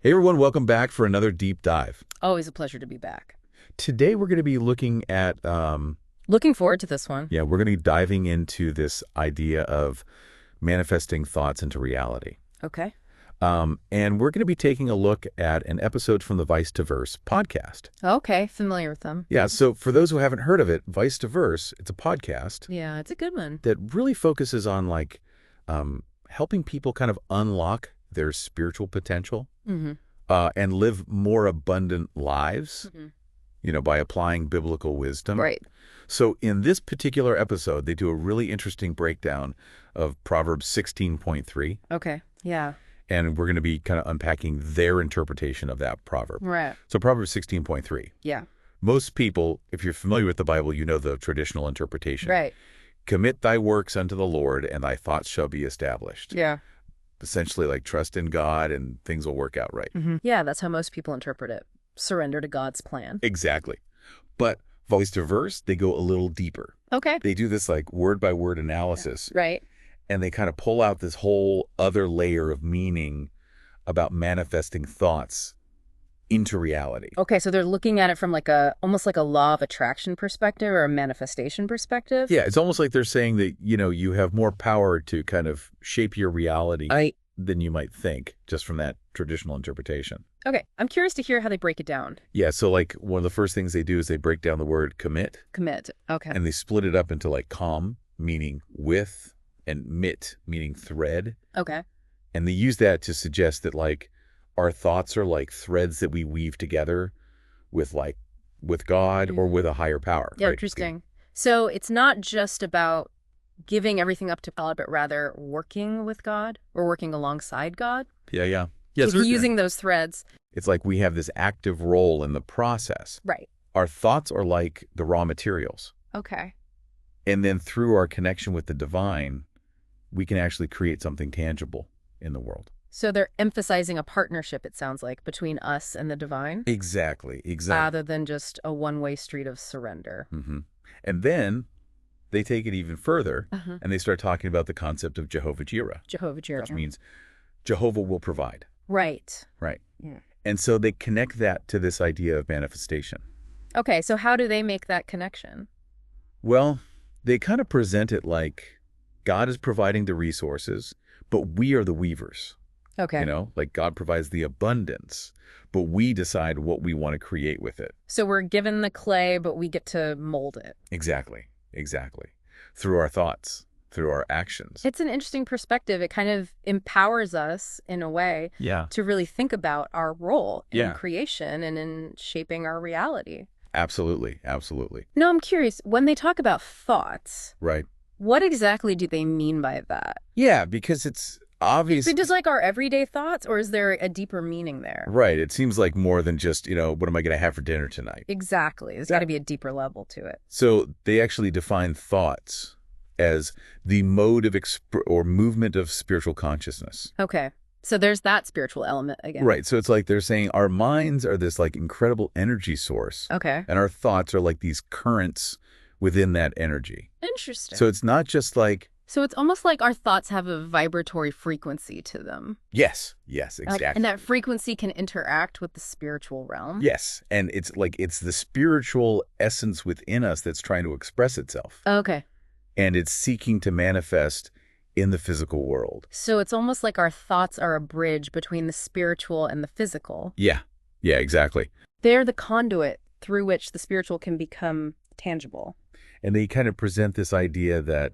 Hey everyone, welcome back for another deep dive. Always a pleasure to be back. Today we're going to be looking at, Looking forward to this one. we're going to be diving into this idea of manifesting thoughts into reality. Okay. And we're going to be taking a look at an episode from the Vice to Verse podcast. Okay, familiar with them. Yeah, so for those who haven't heard of it, Vice to Verse, it's a podcast Yeah, it's a good one. that really focuses on helping people kind of unlock their spiritual potential Mm-hmm. and live more abundant lives. By applying biblical wisdom. Right. So in this particular episode, they do a really interesting breakdown of Proverbs 16.3, Okay. Yeah. and we're going to be kind of unpacking their interpretation of that proverb. Right. So Proverbs 16.3. Yeah. Most people, if you're familiar with the Bible, you know the traditional interpretation. Right. Commit thy works unto the Lord, and thy thoughts shall be established. Yeah. Essentially, like trust in God, and things will work out right. Yeah, that's how most people interpret it. Surrender to God's plan. Exactly. But Voice to Verse, they go a little deeper. Okay. They do this like word-by-word analysis. Right. And they kind of pull out this whole other layer of meaning about manifesting thoughts into reality. Okay, so they're looking at it from almost like a law of attraction perspective or a manifestation perspective. Yeah, it's almost like they're saying that, you have more power to kind of shape your reality than you might think just from that traditional interpretation. Okay, I'm curious to hear how they break it down. Yeah, so like one of the first things they do is they break down the word commit, Commit. Okay. and they split it up into like com, meaning with, and mit, meaning thread. Okay. And they use that to suggest that like our thoughts are like threads that we weave together with God or with a higher power. Yeah, right? interesting. So it's not just about giving everything up to God, but rather working with God or working alongside God. Yeah, yeah. Yeah, Like using those threads. it's like we have this active role in the process. Right. Our thoughts are like the raw materials. Okay. And then through our connection with the divine, we can actually create something tangible in the world. So they're emphasizing a partnership, it sounds like, between us and the divine, Exactly. rather than just a one-way street of surrender. And then they take it even further, Uh-huh. and they start talking about the concept of Jehovah Jireh, Jehovah Jireh. which means Jehovah will provide. Right. Right. Yeah. And so they connect that to this idea of manifestation. Okay, so how do they make that connection? Well, they kind of present it like God is providing the resources, but we are the weavers. Okay. Like God provides the abundance, but we decide what we want to create with it. So we're given the clay, but we get to mold it. Exactly. Exactly. Through our thoughts, through our actions. It's an interesting perspective. It kind of empowers us in a way Yeah. to really think about our role in Yeah. creation and in shaping our reality. Absolutely. Absolutely. No, I'm curious, when they talk about thoughts, Right. what exactly do they mean by that? Yeah, because it's obvious. Is it just like our everyday thoughts, or is there a deeper meaning there? Right. It seems like more than just, what am I going to have for dinner tonight? Exactly. There's got to be a deeper level to it. So they actually define thoughts as the mode of or movement of spiritual consciousness. Okay. So there's that spiritual element again. Right. So it's like they're saying our minds are this like incredible energy source. Okay. And our thoughts are like these currents within that energy. Interesting. So it's not just like, So it's almost like our thoughts have a vibratory frequency to them. yes, exactly. And that frequency can interact with the spiritual realm. Yes. And it's like it's the spiritual essence within us that's trying to express itself. Okay. And it's seeking to manifest in the physical world. So it's almost like our thoughts are a bridge between the spiritual and the physical. Yeah. Yeah, exactly. They're the conduit through which the spiritual can become tangible. And they kind of present this idea that,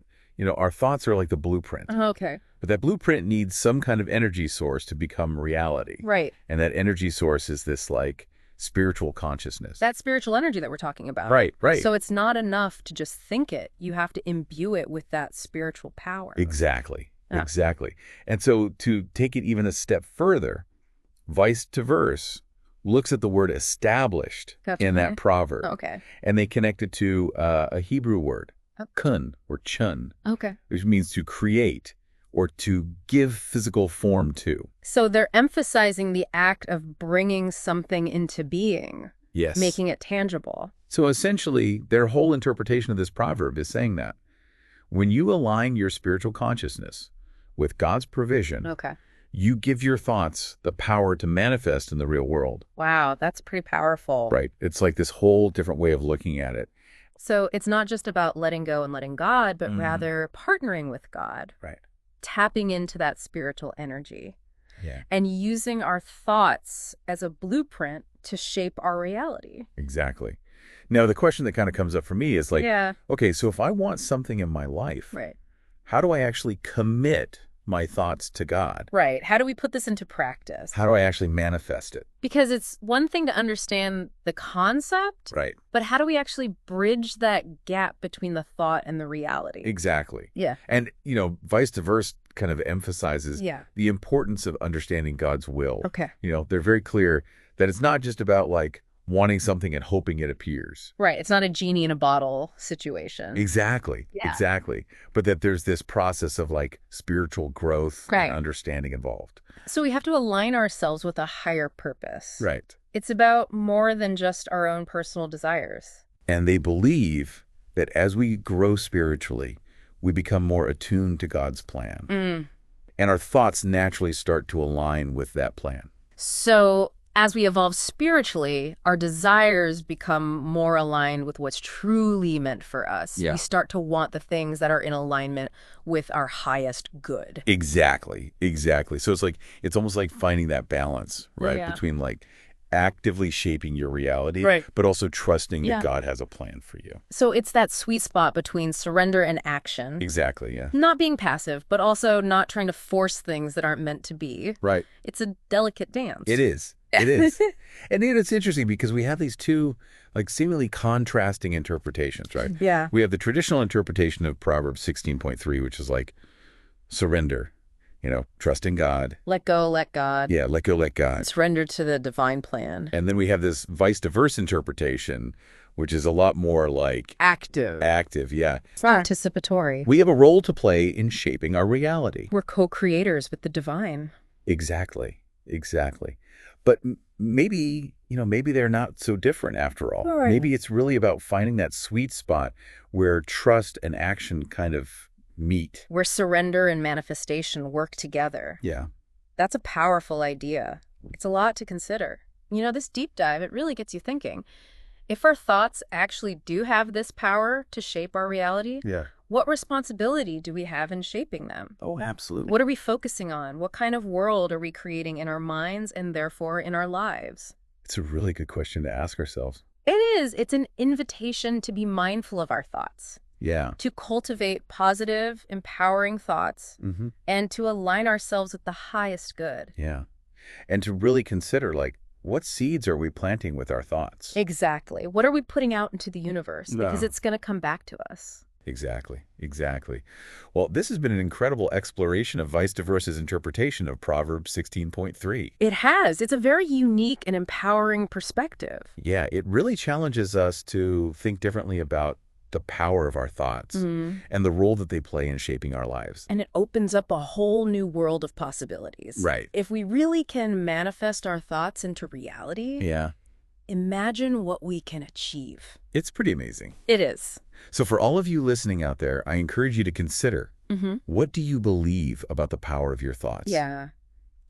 our thoughts are like the blueprint. Okay. But that blueprint needs some kind of energy source to become reality. Right. And that energy source is this like spiritual consciousness. That spiritual energy that we're talking about. Right, right. So it's not enough to just think it. You have to imbue it with that spiritual power. Exactly. Yeah. Exactly. And so to take it even a step further, Vice to Verse looks at the word established Gotcha. in that proverb. Okay. And they connect it to a Hebrew word, kun or chun, Okay. which means to create or to give physical form to. So they're emphasizing the act of bringing something into being, Yes. making it tangible. So essentially, their whole interpretation of this proverb is saying that when you align your spiritual consciousness with God's provision, Okay. you give your thoughts the power to manifest in the real world. Wow, that's pretty powerful. Right. It's like this whole different way of looking at it. So it's not just about letting go and letting God, but Mhm. rather partnering with God, Right. tapping into that spiritual energy, Yeah, and using our thoughts as a blueprint to shape our reality. exactly. Now, the question that kind of comes up for me is like, Yeah, okay, so if I want something in my life, right. how do I actually commit my thoughts to God? Right. How do we put this into practice? How do I actually manifest it? Because it's one thing to understand the concept, Right. but how do we actually bridge that gap between the thought and the reality? Exactly. Yeah. And, vice versa kind of emphasizes Yeah. the importance of understanding God's will. Okay. They're very clear that it's not just about like wanting something and hoping it appears. Right. It's not a genie in a bottle situation. Exactly. Yeah. Exactly. But that there's this process of like spiritual growth Right. and understanding involved. So we have to align ourselves with a higher purpose. Right. It's about more than just our own personal desires. And they believe that as we grow spiritually, we become more attuned to God's plan. And our thoughts naturally start to align with that plan. So as we evolve spiritually, our desires become more aligned with what's truly meant for us. Yeah. We start to want the things that are in alignment with our highest good. Exactly. Exactly. So it's almost like finding that balance, right? Yeah. Between like actively shaping your reality, Right. but also trusting Yeah. that God has a plan for you. So it's that sweet spot between surrender and action. Exactly. Yeah. Not being passive, but also not trying to force things that aren't meant to be. Right. It's a delicate dance. It is. It is. And it's interesting because we have these two like seemingly contrasting interpretations, right? Yeah. We have the traditional interpretation of Proverbs 16.3, which is like surrender, trust in God. Let go, let God. Yeah, let go, let God. Surrender to the divine plan. And then we have this vice versa interpretation, which is a lot more like Active. active. Yeah. Participatory. We have a role to play in shaping our reality. We're co-creators with the divine. Exactly. Exactly. But maybe they're not so different after all. Right. Maybe it's really about finding that sweet spot where trust and action kind of meet. Where surrender and manifestation work together. Yeah. That's a powerful idea. It's a lot to consider. This deep dive, it really gets you thinking. If our thoughts actually do have this power to shape our reality, Yeah. what responsibility do we have in shaping them? Oh, absolutely. What are we focusing on? What kind of world are we creating in our minds and therefore in our lives? It's a really good question to ask ourselves. It is. It's an invitation to be mindful of our thoughts, Yeah. to cultivate positive, empowering thoughts, Mm-hmm. and to align ourselves with the highest good. Yeah. And to really consider, like, what seeds are we planting with our thoughts? Exactly. What are we putting out into the universe? Because Yeah. it's going to come back to us. Exactly. Exactly. Well, this has been an incredible exploration of vice versa's interpretation of Proverbs 16.3. It has. It's a very unique and empowering perspective. Yeah, it really challenges us to think differently about the power of our thoughts and the role that they play in shaping our lives. And it opens up a whole new world of possibilities. Right. If we really can manifest our thoughts into reality, Yeah, imagine what we can achieve. it's pretty amazing. It is. So for all of you listening out there, I encourage you to consider, what do you believe about the power of your thoughts? Yeah.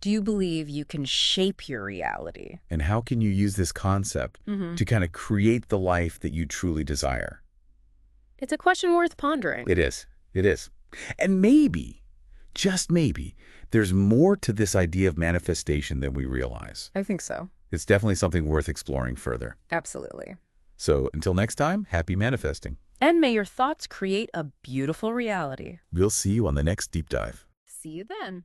Do you believe you can shape your reality? And how can you use this concept to kind of create the life that you truly desire? It's a question worth pondering. It is. It is. And maybe, just maybe, there's more to this idea of manifestation than we realize. I think so. It's definitely something worth exploring further. Absolutely. So until next time, happy manifesting. And may your thoughts create a beautiful reality. We'll see you on the next deep dive. See you then.